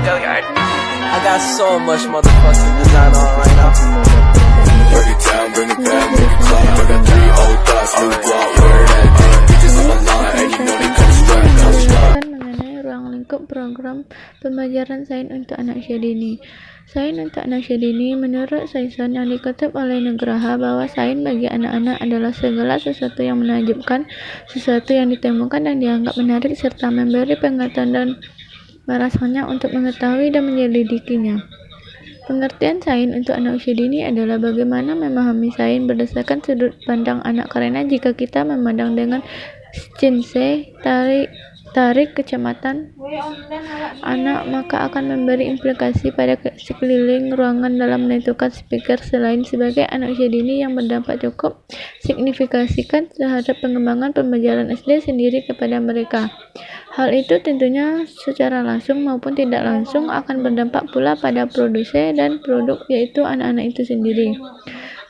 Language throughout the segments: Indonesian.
I got so much motherfucking design on right now. Break it down, bring it back, make it clap. I got 3 old thoughts, new guap, where that thing. Bitches on my line, and you know they come strap. Mengenai ruang lingkup program pembelajaran sains untuk anak usia dini. Sains untuk anak usia dini menurut Saison yang dikutip oleh Nugraha bahwa sains bagi anak-anak adalah segala sesuatu yang menakjubkan, sesuatu yang ditemukan dan dianggap menarik serta memberi pengetahuan dan merasakannya untuk mengetahui dan menyelidikinya. Pengertian sains untuk anak usia dini adalah bagaimana memahami sains berdasarkan sudut pandang anak, karena jika kita memandang dengan Shinsei tarik kecamatan anak, maka akan memberi implikasi pada sekeliling ruangan dalam menentukan speaker. Selain sebagai anak usia dini yang berdampak cukup signifikan terhadap pengembangan pembelajaran SD sendiri kepada mereka. Hal itu tentunya secara langsung maupun tidak langsung akan berdampak pula pada produsen dan produk, yaitu anak-anak itu sendiri.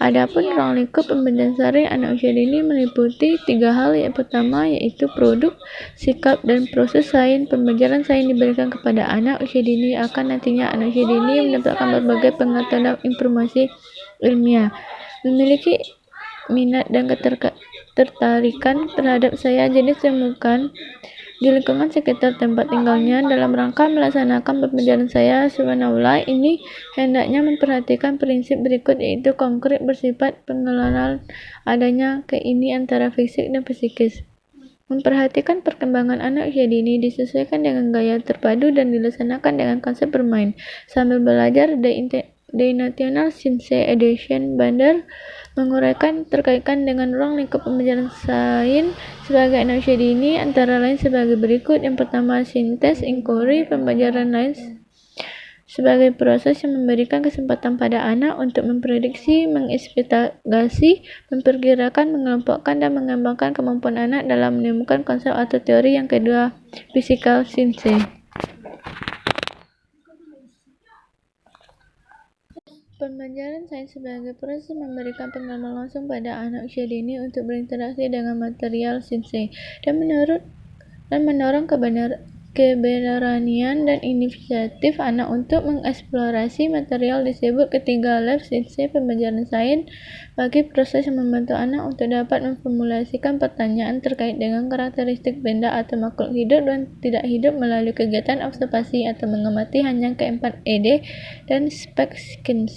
Adapun ruang lingkup pembelajaran sains anak usia dini meliputi 3 hal. Yang pertama yaitu produk, sikap, dan proses sains. Pembelajaran sains diberikan kepada anak usia dini akan nantinya anak usia dini mendapatkan berbagai pengetahuan dan informasi ilmiah, memiliki minat dan ketertarikan terhadap saya jenis temukan di lingkungan sekitar tempat tinggalnya. Dalam rangka melaksanakan pembelajaran saya subhanallah ini hendaknya memperhatikan prinsip berikut, yaitu konkret, bersifat pengenalan, adanya keini antara fisik dan psikis. Memperhatikan perkembangan anak usia dini disesuaikan dengan gaya terpadu dan dilaksanakan dengan konsep bermain sambil belajar. The National Shinsei Edition Bandar menguraikan terkaitan dengan ruang lingkup pembelajaran sains sebagai anak usia dini antara lain sebagai berikut. Yang pertama, sintes inquiry, pembelajaran sains sebagai proses yang memberikan kesempatan pada anak untuk memprediksi, menginvestigasi, memperkirakan, mengelompokkan, dan mengembangkan kemampuan anak dalam menemukan konsep atau teori. Yang kedua, physical science. Pembelajaran sains sebagai proses memberikan pengalaman langsung pada anak usia dini untuk berinteraksi dengan material sains dan mendorong keberanian dan inisiatif anak untuk mengeksplorasi material disebut. Ketiga, life science, pembelajaran sains bagi proses yang membantu anak untuk dapat memformulasikan pertanyaan terkait dengan karakteristik benda atau makhluk hidup dan tidak hidup melalui kegiatan observasi atau mengamati hanya keempat ED dan spektrum.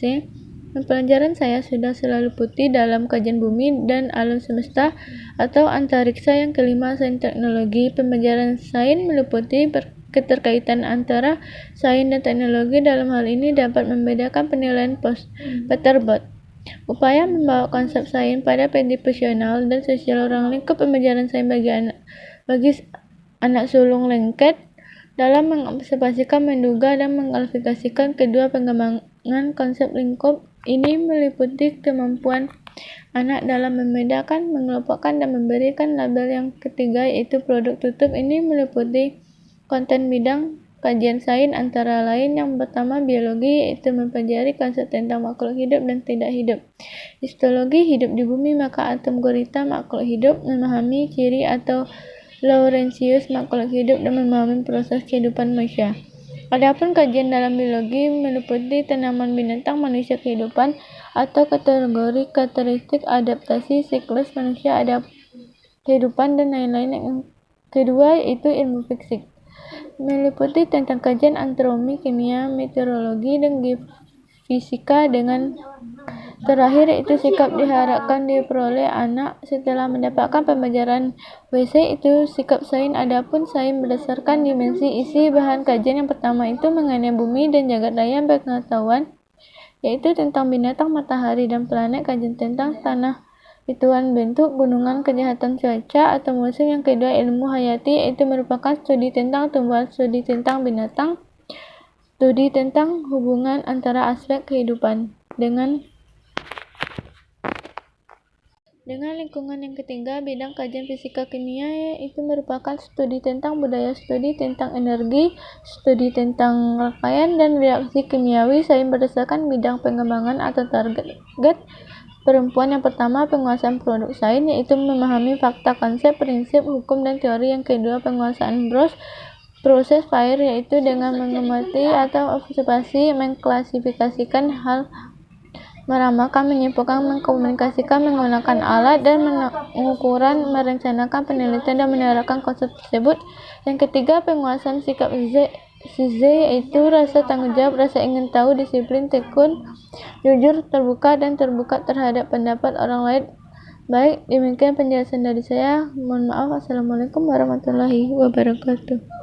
Pelajaran saya sudah selalu putih dalam kajian bumi dan alam semesta atau antariksa. Yang kelima, sains teknologi. Pembelajaran sains meliputi keterkaitan antara sains dan teknologi. Dalam hal ini dapat membedakan penilaian Peter Bot. Upaya membawa konsep sains pada profesional dan sosial. Ruang lingkup pembelajaran sains bagi anak sulung lengket dalam mengobservasikan, menduga, dan mengklasifikasikan. Kedua, pengembangan konsep lingkup ini meliputi kemampuan anak dalam membedakan, mengelompokkan, dan memberikan label. Yang ketiga yaitu produk tutup. Ini meliputi konten bidang kajian sains antara lain. Yang pertama, biologi, yaitu mempelajari konsep tentang makhluk hidup dan tidak hidup. Histologi, hidup di bumi, maka atom gurita makhluk hidup, memahami ciri atau Laurentius makhluk hidup, dan memahami proses kehidupan manusia. Adapun kajian dalam biologi meliputi tanaman, binatang, manusia, kehidupan atau kategori karakteristik, adaptasi, siklus manusia, kehidupan, dan lain-lain. Yang kedua yaitu ilmu fisik, meliputi tentang kajian astronomi, kimia, meteorologi, dan geofisika. Dengan terakhir yaitu sikap diharapkan diperoleh anak setelah mendapatkan pembelajaran WC, itu sikap sains. Adapun sains berdasarkan dimensi isi bahan kajian. Yang pertama itu mengenai bumi dan jagat raya pengetahuan, yaitu tentang binatang, matahari, dan planet. Kajian tentang tanah, hitungan bentuk, gunungan, kejahatan cuaca atau musim. Yang kedua, ilmu hayati, yaitu merupakan studi tentang tumbuhan, studi tentang binatang, studi tentang hubungan antara aspek kehidupan dengan lingkungan. Yang ketiga, bidang kajian fisika kimia, yaitu merupakan studi tentang budaya, studi tentang energi, studi tentang rangkaian dan reaksi kimiawi. Sains berdasarkan bidang pengembangan atau target perempuan. Yang pertama, penguasaan produk sains, yaitu memahami fakta, konsep, prinsip, hukum, dan teori. Yang kedua, penguasaan bros proses FAIR, yaitu dengan mengamati atau observasi, mengklasifikasikan hal, meramalkan, menyimpulkan, mengkomunikasikan menggunakan alat, dan mengukuran, merencanakan penelitian, dan menerapkan konsep tersebut. Yang ketiga, penguasaan sikap Z, yaitu rasa tanggung jawab, rasa ingin tahu, disiplin, tekun, jujur, terbuka, dan terbuka terhadap pendapat orang lain. Baik, demikian penjelasan dari saya. Mohon maaf. Assalamualaikum warahmatullahi wabarakatuh.